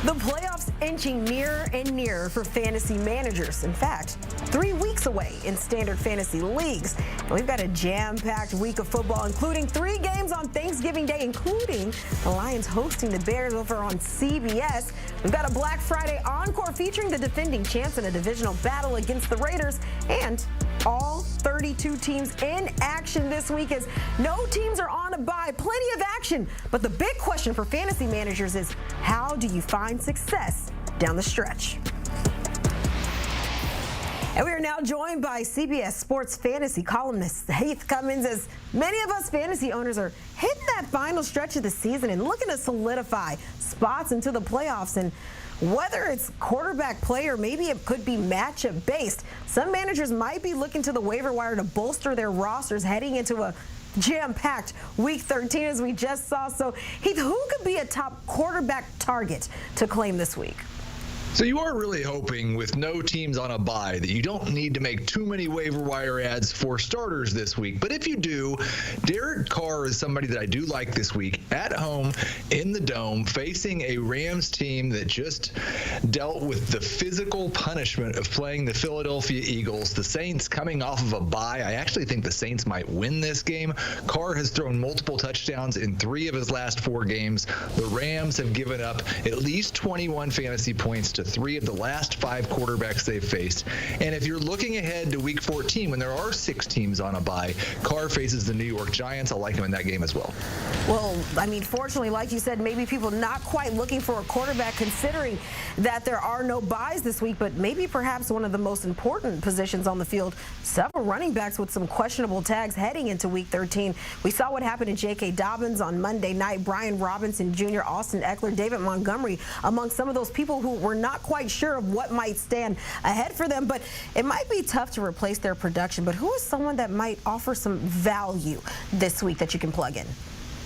The playoffs inching nearer and nearer for fantasy managers. In fact, 3 weeks away in standard fantasy leagues. And we've got a jam-packed week of football, including 3 games on Thanksgiving Day, including the Lions hosting the Bears over on CBS. We've got a Black Friday encore featuring the defending champs in a divisional battle against the Raiders, and all 32 teams in action this week as no teams are on a bye. Plenty of action, but the big question for fantasy managers is, how do you find success down the stretch? And we are now joined by CBS Sports fantasy columnist Heath Cummings, as many of us fantasy owners are hitting that final stretch of the season and looking to solidify spots into the playoffs. And whether it's quarterback play or maybe it could be matchup based, some managers might be looking to the waiver wire to bolster their rosters heading into a jam-packed Week 13, as we just saw. So, Heath, who could be a top quarterback target to claim this week? So you are really hoping, with no teams on a bye, that you don't need to make too many waiver wire ads for starters this week. But if you do, Derek Carr is somebody that I do like this week at home in the Dome, facing a Rams team that just dealt with the physical punishment of playing the Philadelphia Eagles. The Saints coming off of a bye. I actually think the Saints might win this game. Carr has thrown multiple touchdowns in 3 of his last 4 games. The Rams have given up at least 21 fantasy points to 3 of the last 5 quarterbacks they've faced. And if you're looking ahead to Week 14, when there are 6 teams on a bye, Carr faces the New York Giants. I like him in that game as well. Well, I mean, fortunately, like you said, maybe people not quite looking for a quarterback, considering that there are no byes this week, but maybe perhaps one of the most important positions on the field, several running backs with some questionable tags heading into Week 13. We saw what happened to J.K. Dobbins on Monday night, Brian Robinson Jr., Austin Eckler, David Montgomery, among some of those people who were not quite sure of what might stand ahead for them. But it might be tough to replace their production. But who is someone that might offer some value this week that you can plug in?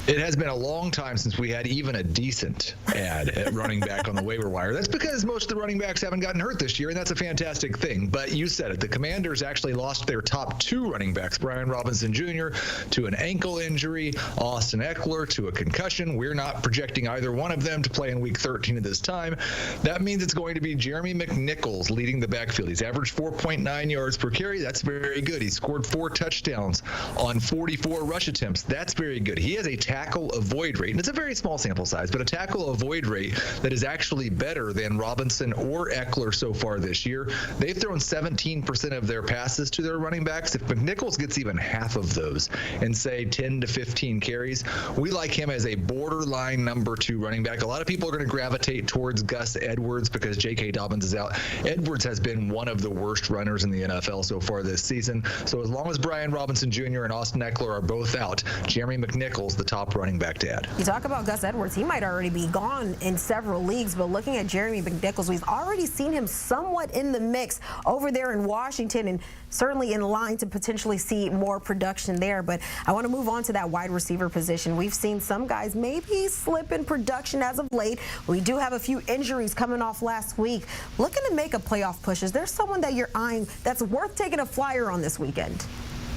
It has been a long time since we had even a decent ad at running back on the waiver wire. That's because most of the running backs haven't gotten hurt this year, and that's a fantastic thing. But you said it. The Commanders actually lost their top 2 running backs, Brian Robinson Jr. to an ankle injury, Austin Eckler to a concussion. We're not projecting either one of them to play in Week 13 at this time. That means it's going to be Jeremy McNichols leading the backfield. He's averaged 4.9 yards per carry. That's very good. He scored 4 touchdowns on 44 rush attempts. That's very good. He has a tackle avoid rate, and it's a very small sample size, but a tackle avoid rate that is actually better than Robinson or Eckler so far this year. They've thrown 17% of their passes to their running backs. If McNichols gets even half of those and say 10 to 15 carries, we like him as a borderline number 2 running back. A lot of people are going to gravitate towards Gus Edwards because J.K. Dobbins is out. Edwards has been one of the worst runners in the NFL so far this season. So as long as Brian Robinson Jr. and Austin Eckler are both out, Jeremy McNichols, the top running back to add. You talk about Gus Edwards, he might already be gone in several leagues, but looking at Jeremy McNichols, we've already seen him somewhat in the mix over there in Washington, and certainly in line to potentially see more production there. But I want to move on to that wide receiver position. We've seen some guys maybe slip in production as of late. We do have a few injuries coming off last week. Looking to make a playoff push, is there someone that you're eyeing that's worth taking a flyer on this weekend?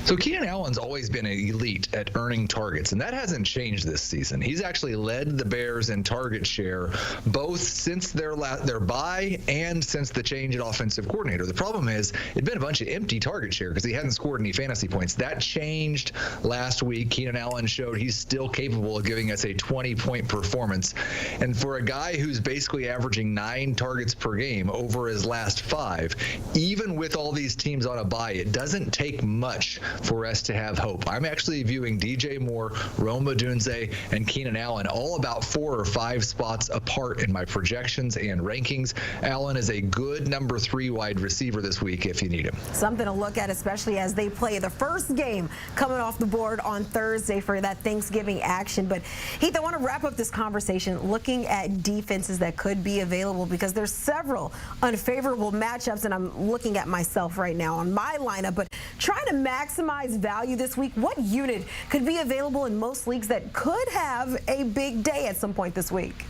So Keenan Allen's always been an elite at earning targets, and that hasn't changed this season. He's actually led the Bears in target share both since their bye and since the change at offensive coordinator. The problem is it'd been a bunch of empty target share because he hadn't scored any fantasy points. That changed last week. Keenan Allen showed he's still capable of giving us a 20-point performance. And for a guy who's basically averaging 9 targets per game over his last 5, even with all these teams on a bye, it doesn't take much for us to have hope. I'm actually viewing DJ Moore, Rome Odunze, and Keenan Allen all about 4 or 5 spots apart in my projections and rankings. Allen is a good number 3 wide receiver this week if you need him. Something to look at, especially as they play the first game coming off the board on Thursday for that Thanksgiving action. But Heath, I want to wrap up this conversation looking at defenses that could be available, because there's several unfavorable matchups, and I'm looking at myself right now on my lineup, but trying to maximize value this week. What unit could be available in most leagues that could have a big day at some point this week?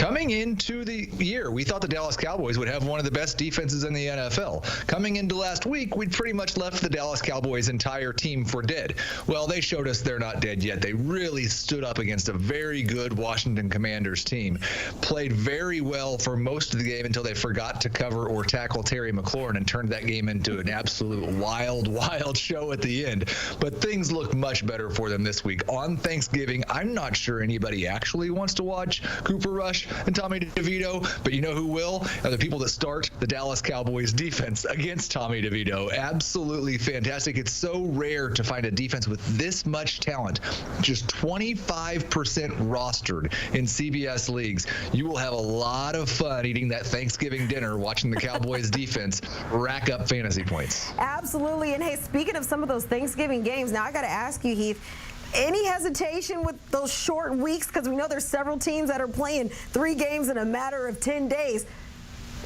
Coming into the year, we thought the Dallas Cowboys would have one of the best defenses in the NFL. Coming into last week, we'd pretty much left the Dallas Cowboys' entire team for dead. Well, they showed us they're not dead yet. They really stood up against a very good Washington Commanders team. Played very well for most of the game until they forgot to cover or tackle Terry McLaurin and turned that game into an absolute wild show at the end. But things look much better for them this week. On Thanksgiving, I'm not sure anybody actually wants to watch Cooper Rush and Tommy DeVito, but you know who will? Are the people that start the Dallas Cowboys defense against Tommy DeVito. Absolutely fantastic. It's so rare to find a defense with this much talent. Just 25% rostered in CBS leagues. You will have a lot of fun eating that Thanksgiving dinner watching the Cowboys defense rack up fantasy points. Absolutely. And hey, speaking of some of those Thanksgiving games, now I got to ask you, Heath, any hesitation with those short weeks? Because we know there's several teams that are playing 3 games in a matter of 10 days.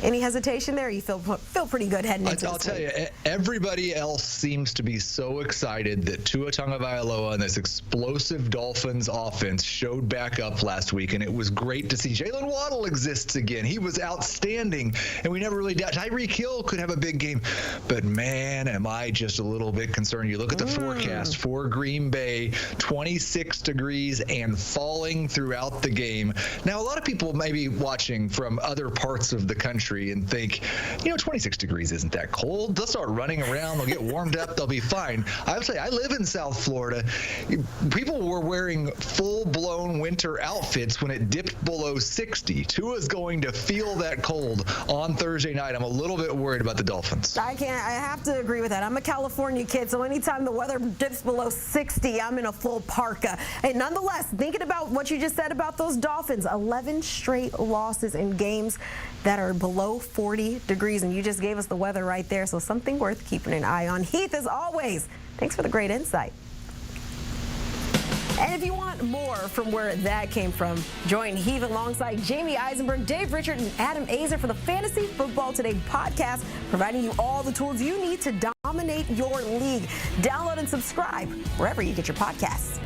Any hesitation there? You feel pretty good heading into I'll tell you, everybody else seems to be so excited that Tua Tagovailoa and this explosive Dolphins offense showed back up last week, and it was great to see. Jalen Waddle exists again. He was outstanding, and we never really doubted. Tyreek Hill could have a big game, but man, am I just a little bit concerned. You look at the forecast for Green Bay, 26 degrees and falling throughout the game. Now, a lot of people may be watching from other parts of the country and think, 26 degrees isn't that cold. They'll start running around. They'll get warmed up. They'll be fine. I would say I live in South Florida. People were wearing full-blown winter outfits when it dipped below 60. Tua's going to feel that cold on Thursday night. I'm a little bit worried about the Dolphins. I have to agree with that. I'm a California kid, so anytime the weather dips below 60, I'm in a full parka. And nonetheless, thinking about what you just said about those Dolphins, 11 straight losses in games that are below 40 degrees, and you just gave us the weather right there, so something worth keeping an eye on. Heath, as always, thanks for the great insight. And if you want more from where that came from, join Heath alongside Jamie Eisenberg, Dave Richard, and Adam Azer for the Fantasy Football Today podcast, providing you all the tools you need to dominate your league. Download and subscribe wherever you get your podcasts.